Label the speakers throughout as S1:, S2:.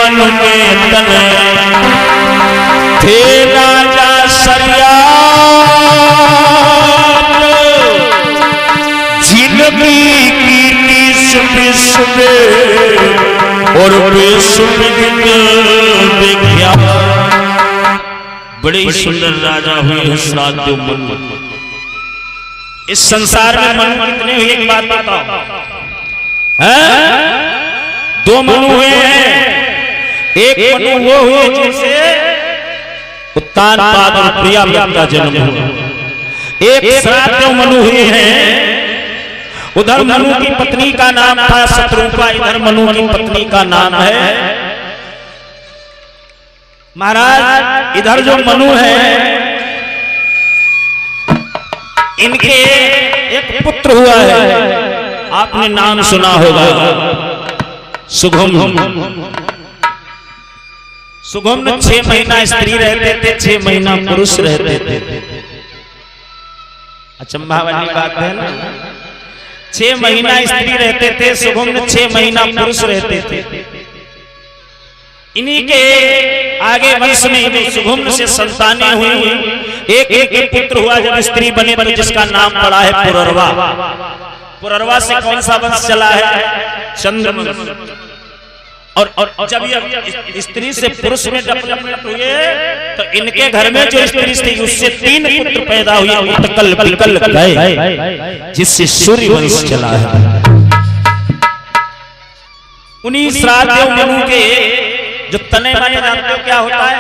S1: मन में तने थे राजा सरियात, जिंदगी की नीस विश्व और विश्व विख्यात। बड़े ही सुंदर राजा हुए हैं साध्यो मनु। इस संसार में मनु कितने हुए एक बात बताओ, हैं? दो मनु हुए हैं। एक मनु वो हुए जिनसे उत्तानपाद और प्रियाव्रत का जन्म हुआ। एक साध्यो मनु हुए हैं। उधर मनु की पत्नी का नाम था शत्रुपा, इधर मनु की पत्नी का नाम है महाराज। इधर जो मनु है इनके एक पुत्र हुआ है, आपने नाम सुना होगा सुघुम्न। सुघुम्न 6 महीना स्त्री रहते थे, 6 महीना पुरुष रहते थे। अचंभा वाली बात है ना, 6 महीना स्त्री रहते थे, सुघुम्न 6 महीना पुरुष रहते थे। इन्हीं के आगे वंश में सुघुम्न से संतानें हुई। एक पुत्र हुआ जब स्त्री बने तो जिसका नाम पड़ा है पुररवा। पुररवा से कौन सा वंश चला है? चंद्रवंश। और जब ये स्त्री से पुरुष में डेवलपमेंट हुए तो इनके घर में जो स्त्री थी उससे 3 पुत्र पैदा हुए, उत्कल विकल गए, जिससे सूर्य वंश चला है। उन्हीं श्राद्धों मनु के जो तने माने जानते हो क्या होता है?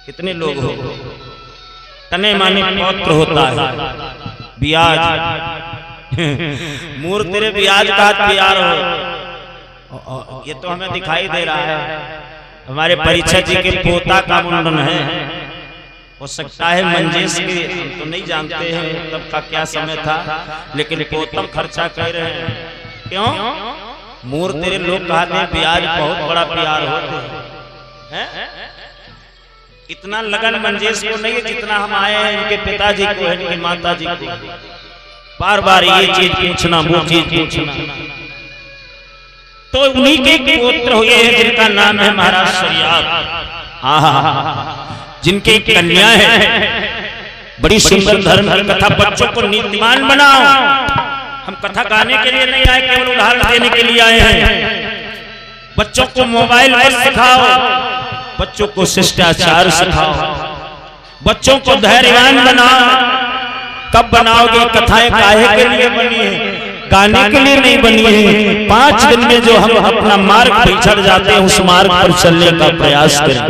S1: कितने लोग हो? तने माने पौत्र होता है, ब्याज। मूर तेरे ब्याज का प्यार हो, ये तो हमें दिखाई दे रहा है। हमारे परीक्षा जी के पोता का मुंडन है, हो सकता है मंजेश के, हम तो नहीं जानते हैं तब का क्या समय था, लेकिन पोतम खर्चा कर रहे हैं। क्यों? मूर तेरे लोग कहते हैं ब्याज बहुत बड़ा प्यार होते हैं। इतना लगन मंजेश को नहीं है जितना हम आए हैं इनके पिताजी को, इनके माताजी को। बार बार ये चीज पूछना, वो चीज पूछना। तो उन्हीं के पुत्र हुए हैं जिनका नाम है महाराज शरियात। जिनकी कन्या है। बड़ी सुंदर धर्म की कथा, बच्चों को नीतिमान बनाओ। हम कथा गाने के लिए नहीं आए, केवल उदाहरण देने के लिए आए हैं। बच्चों को मोबाइल पर सिखाओ, बच्चों को शिष्टाचार सिखाओ, बच्चों को धैर्यवान बनाओ। कब बनाओगे? कथाएं काहे के लिए बनी है? गाने के लिए नहीं बनी है। 5 दिन में जो हम अपना मार्ग पिछड़ जाते हैं उस मार्ग पर चलने का प्रयास करें।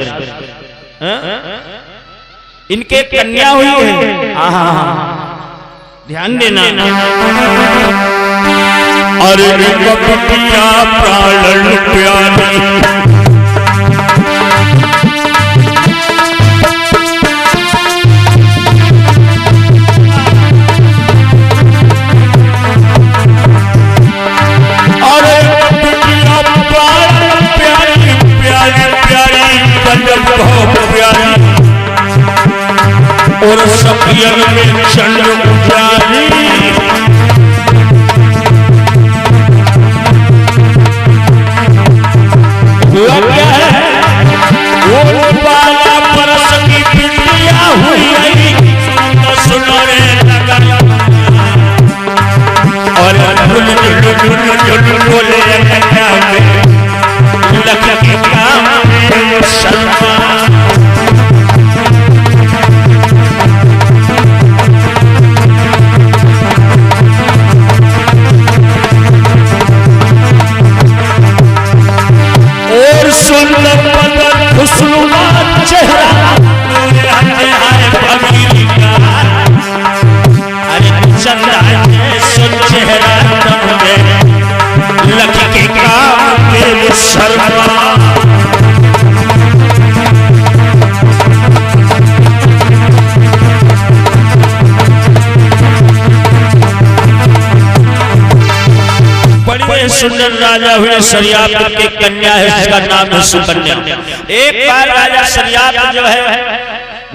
S1: इनके कन्या हुई है, ध्यान देना। अरे कपटिया प्राण प्यारी, अरे कपटिया प्राण प्यारी, प्यारी प्यारी गजब बहुत प्यारी, और सफियन में चंद्र उजाली। वो बाला परस की बिटिया हुई तो सुनने लगा, और बोले लखी काम सलमान। सुंदर बदन खुशनुमा चेहरा, अरे चंदा चेहरा लकी के काम के शर्मा। बड़े सुंदर राजा हुए शरियात के कन्या है जिसका नाम है सुकन्या। एक बार राजा शरियात जो है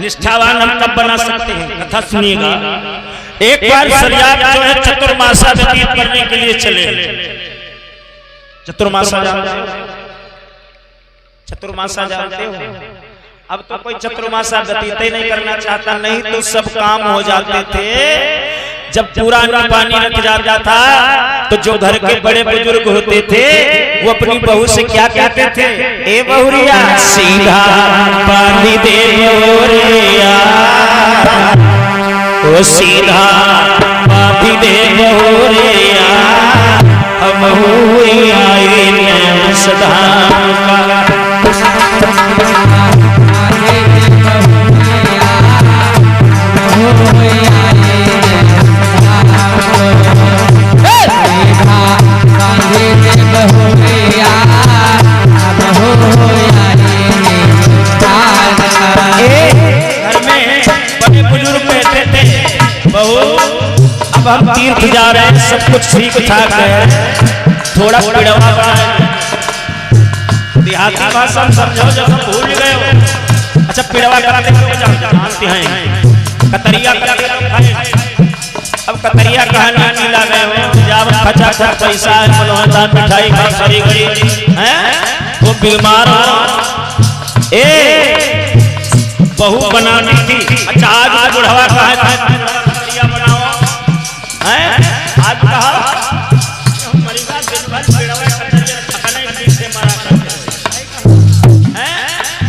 S1: निष्ठावान हम कब बना सकते हैं? कथा सुनिएगा। एक बार शरियात जो है चतुर्मासा व्यतीत करने के लिए चले। चतुर्मासा चतुर्मासा जानते हो? अब तो कोई चतुर्मासा व्यतीत ही नहीं करना चाहता, नहीं तो सब काम हो जाते थे। जब पूरा पानी रख जाता था तो जो घर के बड़े बुजुर्ग होते थे वो अपनी बहू से क्या कहते थे? ए बहुरिया सीधा पानी दे बहुरिया, ओ सीधा पानी दे बहुरिया, हम हुए आए नैन सदा का। अब हम तीर्थ जा रहे हैं, सब कुछ ठीक ठाक है, थोड़ा पिड़वा देहाती भाषा समझो, जब हम भूल गए हो। अच्छा पिड़वा कराते जानते हैं, कतरिया अब कतरिया कहना नीला गए हो, जब खचा पैसा है, मनोहता मिठाई खरी गई है, वो बीमार हो ए बहू बनानी थी। अच्छा आज बुढ़वा कहा आज कहा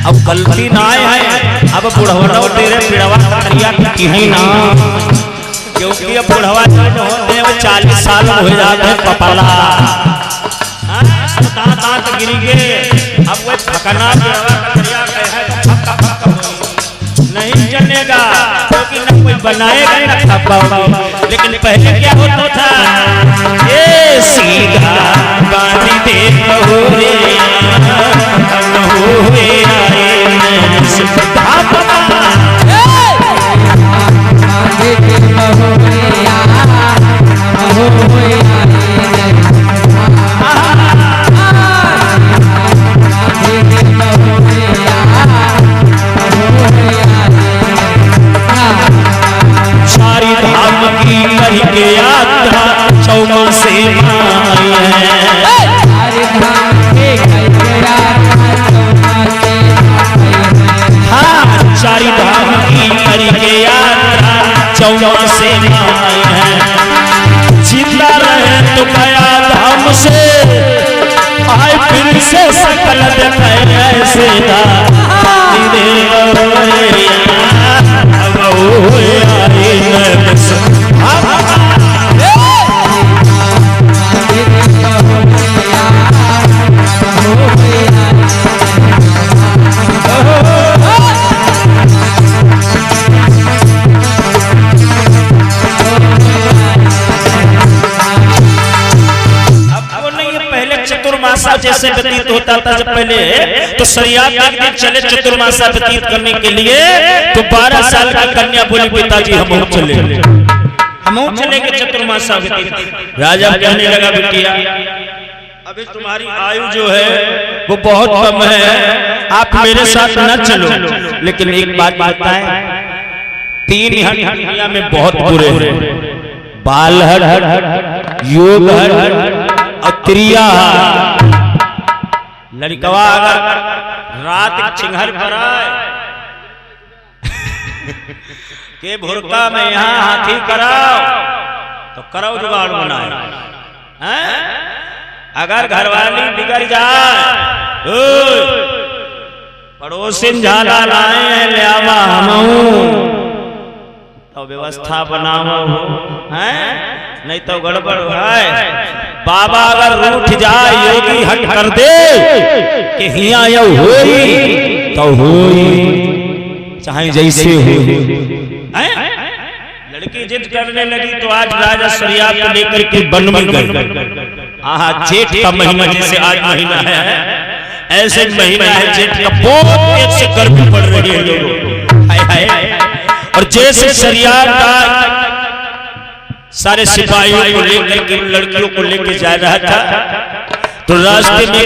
S1: अब गलती ना है, अब बुढ़वा तेरे पिड़वा कतरिया की है ना, क्योंकि अब बुढ़वा जो होते हैं वो 40 साल हो जाते हैं पपला, दांत गिरी गए, अब वो थकना पिड़वा कतरिया नहीं चलेगा, क्योंकि न कोई बनाएगा न खा पाओगे। लेकिन पहले क्या होता था? ये सीधा पानी दे बहुरिया, हम हुए आए नैन सदा का। चारी धाम की करके यात्रा चौमासे माई है, हाँ चारी धाम की करके यात्रा चौमासे माई है। जिंदा रहे तो गया धाम से आए फिर से सकल ऐसे चतुर्मासा जैसे व्यतीत होता था जब पहले, तो शरीयत के चले चतुर्मासा व्यतीत करने के लिए, तो 12 साल की कन्या बोली पिताजी हम चलेंगे चतुर्मासा व्यतीत। राजा कहने लगा बिटिया अभी तुम्हारी आयु जो है वो बहुत कम है, आप मेरे साथ न चलो, लेकिन एक बात बताएं, 3 दुनिया में बहुत बुरे हैं, बाल योग अत्रिया। लड़कवा अगर रात चिंघर पर आए के भुरका में यहाँ हाथी कराओ तो कराओ जुगाड़ बनाए, अगर घरवाली बिगड़ जाए पड़ोसिन झाला लाए हैं ले आवा तो व्यवस्था बनाओ हैं, नहीं तो गड़बड़ है। बाबा अगर रूठ जाए योगी हट कर दे कि हिया यो होई तो होई, चाहे जैसे हो। लड़की जिद करने लगी तो आज राजा शरीयत को लेकर के वन में गए। आहा जेठ का महीना जैसे आज महीना है, ऐसे महीना है जेठ का, बहुत तेज से गर्मी पड़ रही है लोगों, हाय हाय। और जैसे शरीयत का सारे सिपाहियों को लेकर के लड़कियों को लेकर जा रहा था, तो रास्ते में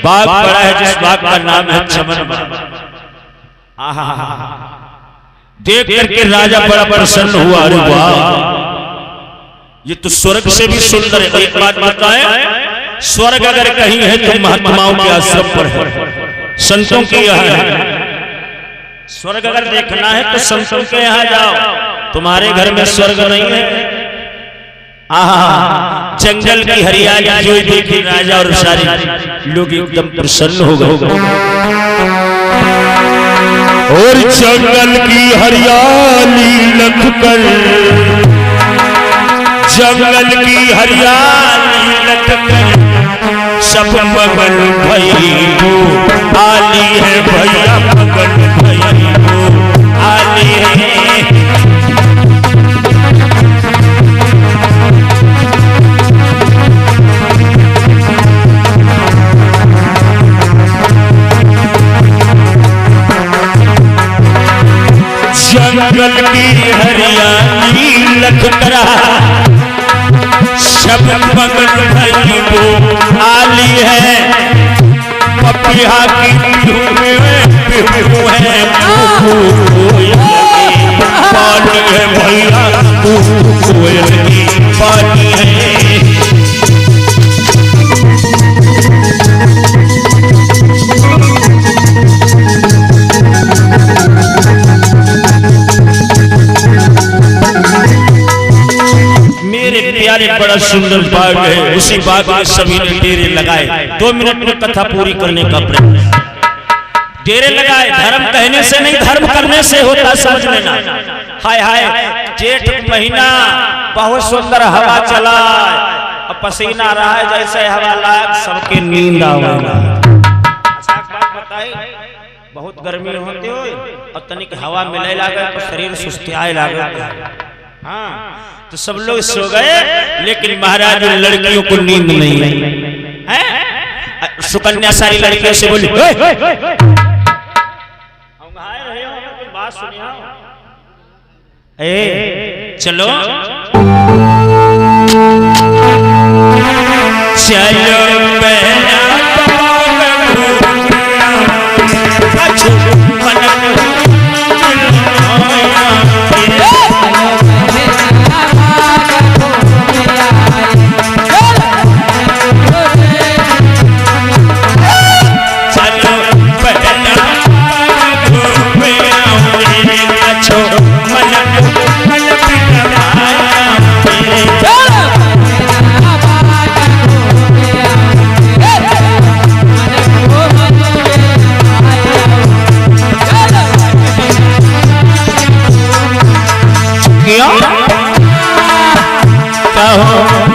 S1: बाग पड़ा है जिस बाग का नाम है चमन बाग। देख करके राजा बड़ा प्रसन्न हुआ, अरे वाह ये तो स्वर्ग से भी सुंदर है। एक बात बताएं, स्वर्ग अगर कहीं है तो महात्माओं के आश्रम पर है, संतों के यहाँ स्वर्ग अगर देखना है तो संतों के यहाँ जाओ। तुम्हारे घर में स्वर्ग नहीं है। आहा, जंगल की हरियाली जो देखी राजा और सारी लोग एकदम प्रसन्न हो गए।
S2: और जंगल की हरियाली लखकर, जंगल की हरियाली लखकर सब मगन भइबो आली है भैया, मगन भइबो आली है। जंगल की हरियाली लखकरा सब मगन भइबो आली है। पपिया की धूम में पिहू है, पानी है भैया, कोयल की पानी है।
S1: बड़ा सुंदर बाग है, उसी बाग में सभी ने डेरे लगाए। 2 मिनट में कथा पूरी करने का प्रयत्न। डेरे लगाए, धर्म कहने से नहीं धर्म करने से होता, समझ लेना। हाय हाय, जेठ महीना बहुत सुंदर हवा चला, अब पसीना रहा है जैसे हवा लाग, सबके नींद आवे। बहुत गर्मी होती हो और तनिक हवा मिले लागे तो शरीर सुस्तियाए लागे। हाँ, तो सब लोग सो गए, लेकिन महाराज लड़कियों को नींद नहीं है। सुकन्या सारी लड़कियों से बोली, बात सुनिए, चलो चलो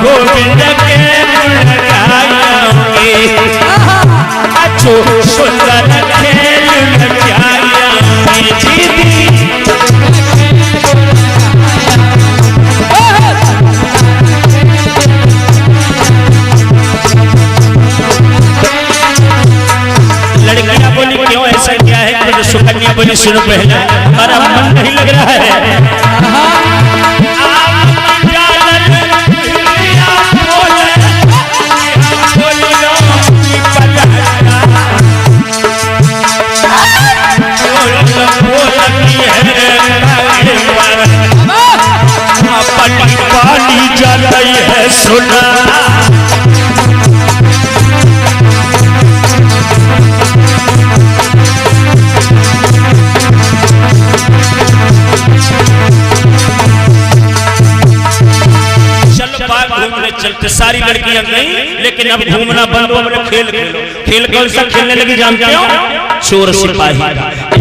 S1: गोविंद के लगाएंगे, अच्छो सुंदर खेल लगाएंगे दीदी। लड़कियां बोली क्यों ऐसा क्या है? तो सुकन्या बोली सुनो पहले, हमारा मन नहीं लग रहा है। पानी जल रही है सुना, चलो बाग घूमने चलते। सारी लड़कियां गई, लेकिन अब घूमना बंद हो गया। खेल खेलो। खेल कौन सा खेलने लगी जानते हो? चोर सिपाही।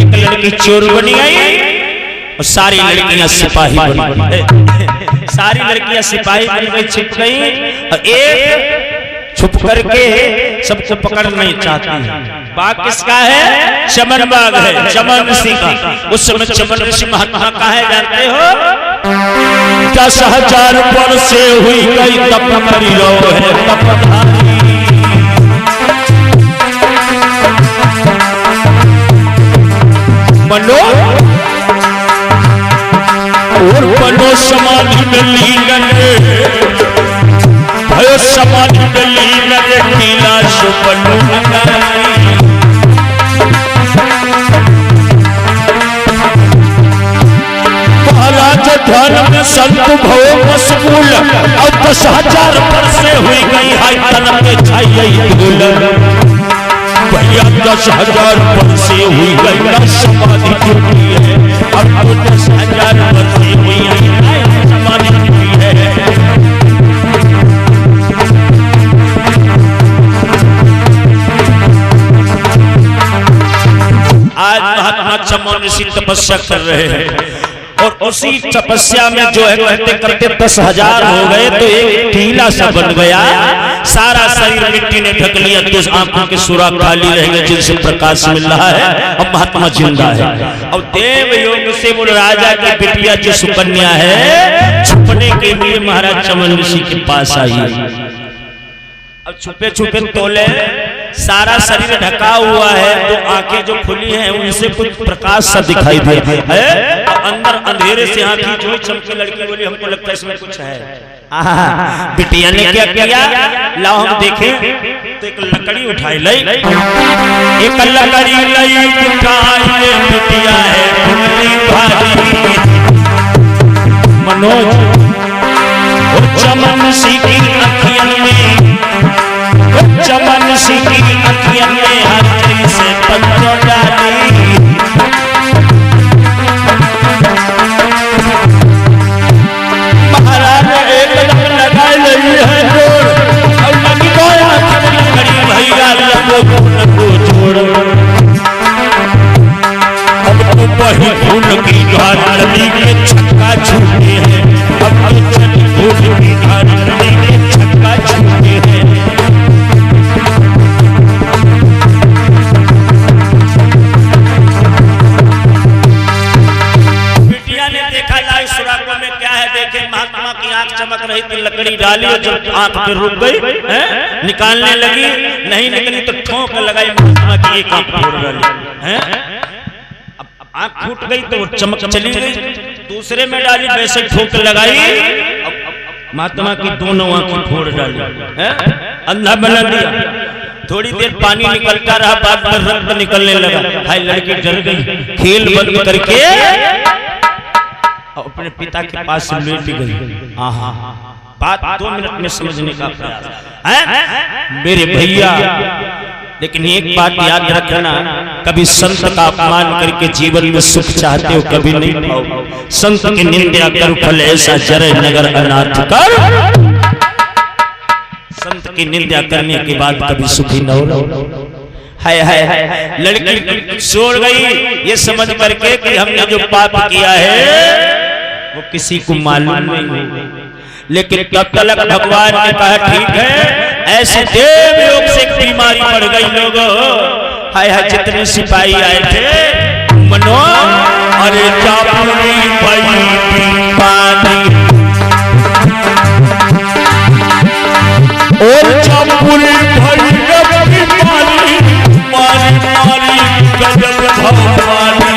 S1: एक लड़की चोर बनी गई और सारी लड़कियां सिपाही बन गई। सारी लड़कियां सिपाही बन गई, छिप गई, और एक छुप करके सबको पकड़ नहीं चाहती है। बाग किसका है? चमन बाग है, चमन ऋषि का। उस समय चमन ऋषि महात्मा का है जानते हो?
S2: 10,000 वर्ष से हुई गई तप करी रो है तपधारी। मनो और बनो समाधि में लीन, भयो समाधि में लीन कीला सुपनो महाराज धर्म संत भव मशगूल। अब 10,000 वर्ष से हुई गई हाय तन के छाई धूल। भैया 10,000 वर्षे हुई गई ना समाधि टूटी है, अब तो 10,000 वर्षे हुई है समाधि टूटी है।
S1: आज महात्मा चमन ऋषि तपस्या कर रहे हैं और उसी तपस्या में जो है करते करते 10,000 हो गए तो एक टीला सा बन गया, सारा शरीर मिट्टी ने ढक लिया, तो आंखों के सुराख खाली रहेंगे जिनसे प्रकाश मिल रहा है। अब महात्मा जिंदा है। अब देव योग से वो राजा की बिटिया जो सुकन्या है छुपने के लिए महाराज चमन ऋषि के पास आई। अब छुपे छुपे तोले, सारा शरीर ढका हुआ है, तो आंखें जो खुली हैं उनसे कुछ प्रकाश सा दिखाई दे है, अंदर अंधेरे से आंखें जो चमके। लड़की बोली हमको लगता है इसमें कुछ है। बिटिया ने क्या किया, लाओ हम देखें। तो एक लकड़ी उठाई लाई, एक लकड़ी लाई उठाई बिटिया है मनोज चमन सी की अखियन में, चमन सी की अखियन में हाथी से पत्थर डाली। महाराज एकदम लगा रही है जोर, और लगी गोया लकड़ी भैया लगो छोड़ो। अब तो वही फूल की धार नदी के छक्का छूटे हैं, अब तो चली फूल की धार नदी के छक्का छूटे हैं। महात्मा की आंख चमक रही थी, लकड़ी डाली और जब आंख पे रुक गई निकालने लगी, नहीं निकली तो ठोक लगाई महात्मा की एक आंख फोड़ डाली। अब आंख फूट गई तो वो चमक चली गई, दूसरे में डाली वैसे ठोक लगाई, महात्मा की दोनों आंखें फोड़ डाली, अंधा बना दिया। थोड़ी देर पानी निकलता रहा, बाद में रक्त निकलने लगा। हाय लड़की डर गई, खेल बंद करके अपने पिता के पास लेट गई। बात 2 मिनट में समझने का प्रयास मेरे भैया। लेकिन एक बात याद रखना, कभी संत का अपमान करके जीवन में सुख चाहते हो कभी नहीं पाओ। संत की निंदा कर फल ऐसा जरे नगर अनाथ कर, संत की निंदा करने के बाद कभी सुखी न हो। हाय हाय हाय, लड़की छोड़ गई ये समझ करके कि हमने जो पाप किया है वो किसी को मालूम नहीं, लेकिन तब तक भगवान ने कहा ठीक है। ऐसे देव योग से बीमारी पड़ गई लोगों। हाय हाय, जितने सिपाही आए थे मनो, अरे चापूरी भाई पानी और चापूरी भाई पानी मारी मारी गजब भगवानी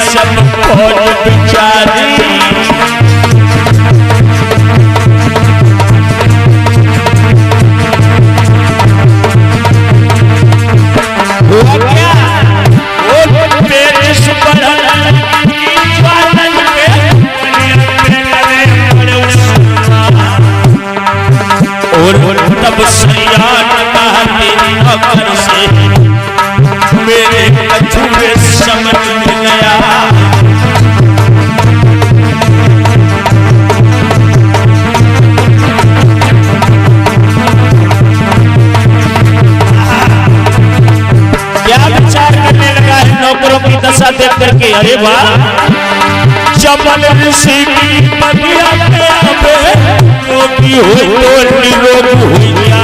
S1: सब खोज बिचारी। और तब सयान कहते से मेरे कछुए समझ गया। क्या विचार करने लगा है नौकरों की दशा देख करके, अरे वाह चमन ऋषि की बगिया पे रोगी हो तो निरोग हुई क्या,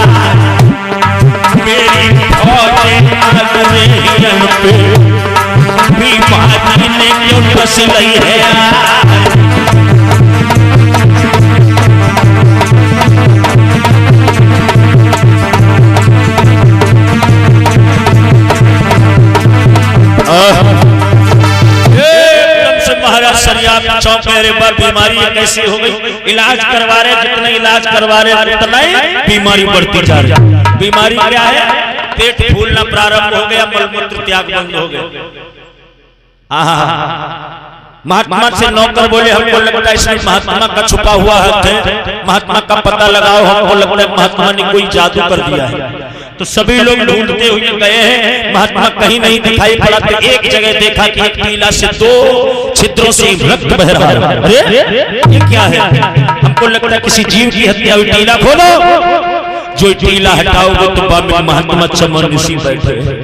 S1: मेरी फौजें आग रही पे बीमारी ने क्यों बस ली है। महाराज सरिया चौक पर बीमारी कैसी हो गई, इलाज करवा रहे, जितना इलाज करवा रहे उतना ही बीमारी बढ़ती जा रही है। बीमारी क्या है, पेट फूलना प्रारंभ हो गया, मलमूत्र त्याग बंद हो गया। महात्मा से नौकर बोले हमको लगता है इसमें महात्मा का छुपा हुआ हाथ है, महात्मा का पता लगाओ, हमको लगता है महात्मा ने कोई जादू कर दिया है। तो सभी लोग ढूंढते हुए गए हैं, महात्मा कहीं नहीं दिखाई पड़ा। तो एक जगह देखा कि एक टीला से 2 छिद्रों से रक्त बह रहा है। अरे ये क्या है? हमको लगता है किसी जीव की हत्या हुई। टीला खोलो, जो टीला हटाओगे तो बाबा महात्मा चमन ऋषि बैठे हैं।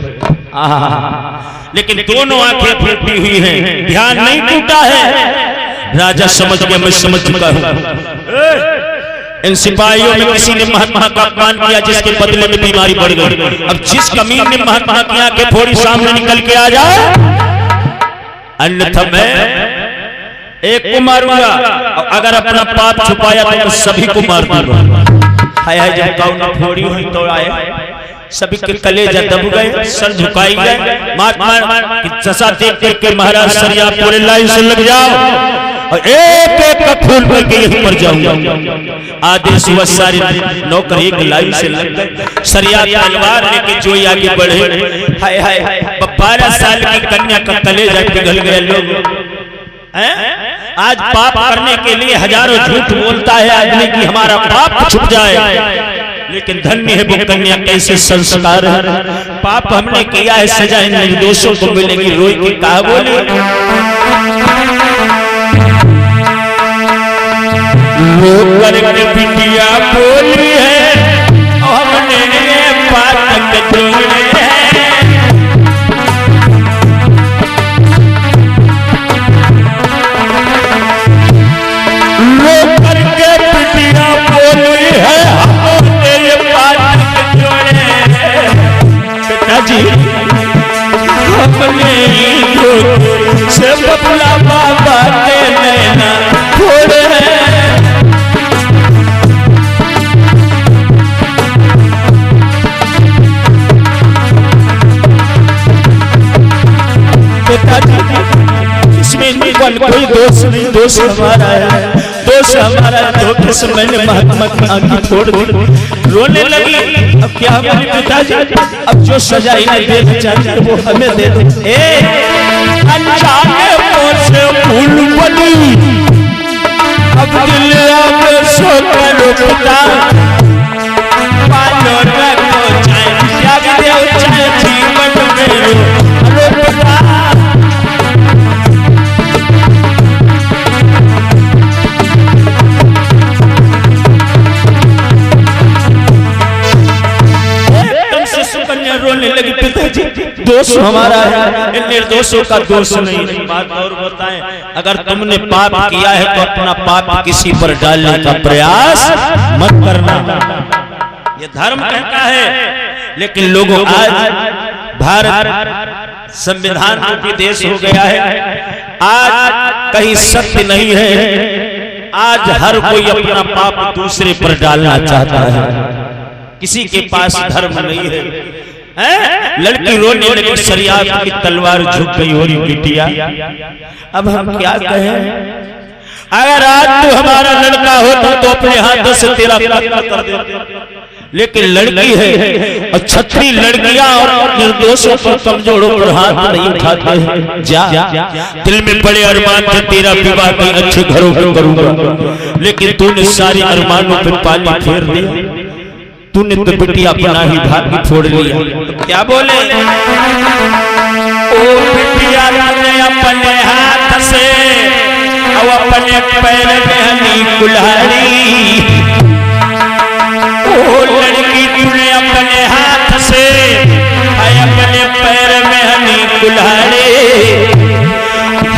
S1: लेकिन दोनों आंखें फूटी हुई हैं, ध्यान नहीं टूटा है। राजा समझ गया, मैं समझ चुका हूं। इन सिपाहियों में किसी ने महात्मा का अपमान किया, जिसके बदले में बीमारी बढ़ गई। अब जिस कमीन ने महात्मा की आंखें फोड़ी सामने निकल के आ जाए, अन्यथा मैं एक को मारूंगा, अगर अपना पाप छुपाया तो मैं सभी को मार दूंगा। हाय हाय, जब काऊ ने फोड़ी हुई तो आए, सभी के कलेजा दब गए, सर झुकाई गए। महात्मा की दशा देख करके महाराज सरिया पूरे लाइन से लग जाओ और एक एक का खून भर के यहीं पर जाऊंगा। आदेश हुआ, सारी नौकर एक लाइन से लग गए। सरिया तलवार लेके जो आगे बढ़े। हाय हाय, 12 साल की कन्या का कलेजा पिघल गया। लोग आज पाप करने के लिए हजारों झूठ बोलता है आदमी कि हमारा पाप छुप जाए, लेकिन धन्य है वो कन्या कैसे संस्कार है। पाप हमने किया है, सजा इन निर्दोषों को मिलेगी। रोई की कहा बोली,
S2: लोग करके बिटिया बोली है, हमने पातक जोड़े हैं। लोग करके बिटिया बोली है, हमने पातक जोड़े हैं। पिताजी हमने से बबला बाबा के नैना फोड़े हैं। इसमें कोई दोष नहीं, दोष हमारा है, दोष हमारा है। धोखे से मैंने महात्मा की आंखें फोड़ दी। रोने लगी। अब क्या बोले पिताजी, अब जो सजा इन्हें देना चाहिए वो हमें दे दो। अनजाने मुझसे भूल बनी, अब दिल में सोकर रुकता, पालो रखो चाहे त्याग दे, चाहे जीवन में रुकता। रोने लगी। पिताजी दोष हमारा है, इन निर्दोषों का दोष नहीं। बात और बताएं, अगर तुमने पाप किया है तो अपना पाप किसी पर डालने का प्रयास मत करना, ये धर्म कहता है। लेकिन लोगों आज भारत संविधान रूपी देश हो गया है, आज कहीं सत्य नहीं है। आज हर कोई अपना पाप दूसरे पर डालना चाहता है, किसी के पास धर्म नहीं है। लड़की रोने लगी, शरीयत की तलवार झुक गई। हो रही बिटिया, अब हम क्या कहें? अगर आज तू हमारा लड़का होता तो अपने हाथों से तेरा कत्ल कर देते, लेकिन लड़की है और छत्री लड़कियां और निर्दोषों को कमजोरों पर हाथ नहीं उठाते हैं। जा, दिल में बड़े अरमान थे तेरा विवाह कहीं अच्छे घरों में करूंगा, लेकिन तूने सारे अरमानों पे पानी फेर दिया। तूने तो बिटिया अपना ही भाग्य छोड़ लिया। तो क्या बोले, ओ बिटिया ने अपने हाथ से और अपने पैर में हनी कुल्हाड़ी, ओ लड़की तूने अपने हाथ से अपने पैर में हनी कुल्हाड़ी।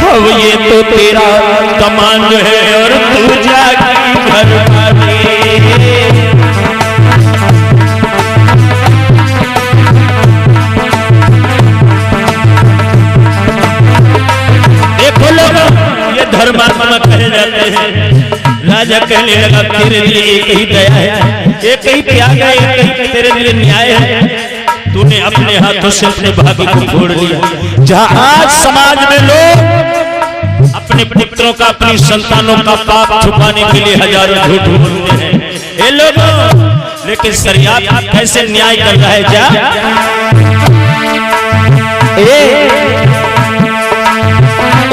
S2: अब ये तो तेरा कमांड है और तू जागी घर वाली। ये धर्मात्मा कहे जाते हैं। राजा कहने लगा तेरे लिए एक ही दया है, एक ही त्याग है, एक ही तेरे लिए न्याय है। तूने अपने हाथों से अपने भाग्य को छोड़ दिया। जहां आज समाज में लोग अपने पुत्रों का, अपनी संतानों का पाप छुपाने के लिए हजारों झूठ बोलते हैं ये लोग, लेकिन शरीयत कैसे न्याय कर रहा है। जा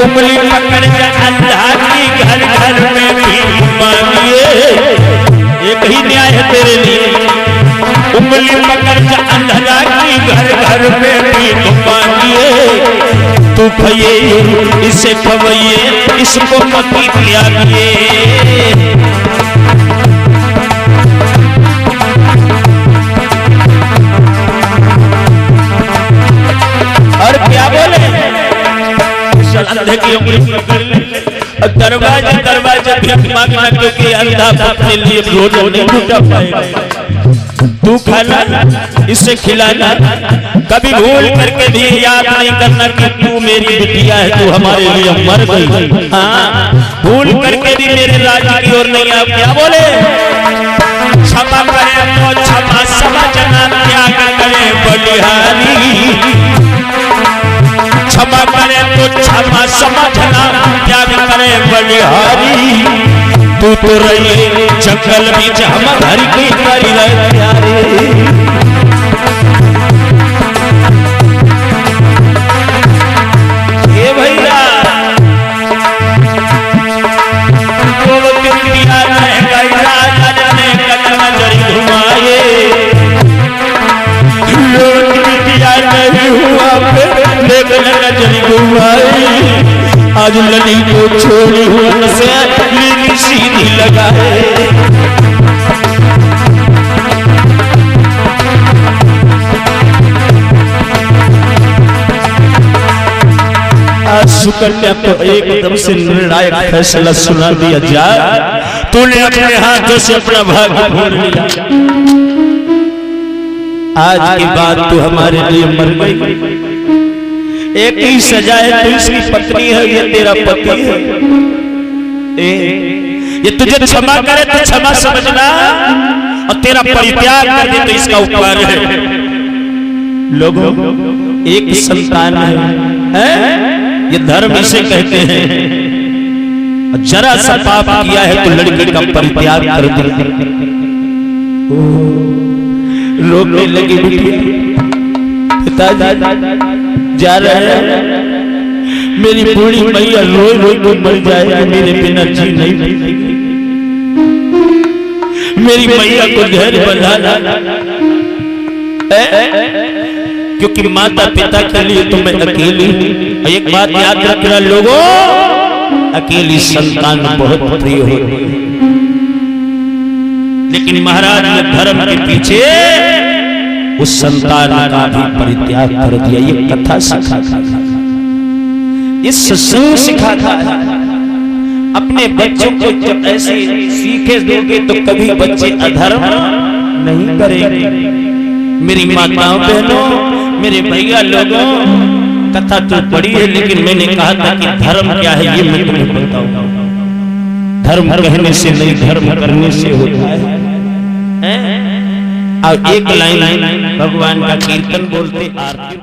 S2: उंगली पकड़ के अल्लाह की घर घर में भी मांगिए, एक ही न्याय है तेरे लिए। उंगली पकड़ के अंधरा की घर घर में भी घुमाइए। तू खइए इसे खवइए इसको मती खिलाइए। और क्या बोले अंधे की उंगली पकड़ ले दरवाजा दरवाजा भीख मांगना क्योंकि अंधा अपने लिए रोज नहीं टूटा पाएगा। तू खाना इसे खिलाना कभी भूल करके भी याद नहीं करना कि तू मेरी बिटिया है, तू हमारे लिए मर गई। हाँ भूल करके भी मेरे राज की ओर नहीं आ। क्या बोले क्षमा करे तो क्षमा समझना त्याग करे बलिहारी। क्षमा करे तो क्षमा समझना त्याग करे बलिहारी। तू तो रही जंगल बीच हम घर की करी रहे प्यारे। ये भैया वो कितिया रह गई राजा ने कदम जरी घुमाए। लोग कितिया नहीं हुआ नजरी घुमाई। आज लली को छोड़ी हुआ से लीली सीधी लगाए। आज सुकन्या को एकदम से निर्णायक फैसला सुना दिया जाए। तूने अपने हाथों से अपना भाग्य मोड़ लिया। आज के बाद तू हमारे लिए मर गई। एक ही सजा है, तू इसकी पत्नी है, ये तेरा पति है। ये तुझे क्षमा करे तो क्षमा समझना और तेरा परित्याग कर दे तो इसका उपकार है। लोगों एक संतान है, ये धर्म इसे कहते हैं। जरा सा पाप किया है तो लड़की का परित्याग कर दे। रोने लगी बिटिया, पिताजी जा रहे हैं, मेरी बूढ़ी मैया रोई रोई को मर जाएगी, मेरे बिना जी नहीं बचेगी। मेरी मैया को धैर्य बंधाना, क्योंकि माता पिता के लिए तो मैं अकेली। एक बात याद रखना लोगों, अकेली संतान बहुत प्रिय होती है। लेकिन महाराज ने धर्म के पीछे उस संतान का भी परित्याग कर दिया। ये कथा सिखाता था, ये सत्संग सिखाता है। अपने बच्चों को जब ऐसे सीखे दोगे तो कभी बच्चे अधर्म नहीं करेंगे। मेरी माताओं बहनों, मेरे भैया लोगों, कथा तो बड़ी है लेकिन मैंने कहा था कि धर्म क्या है ये मैं तुम्हें बताऊंगा। धर्म कहने से नहीं, धर्म करने से होता है। और एक लाइन भगवान का कीर्तन बोलते आरती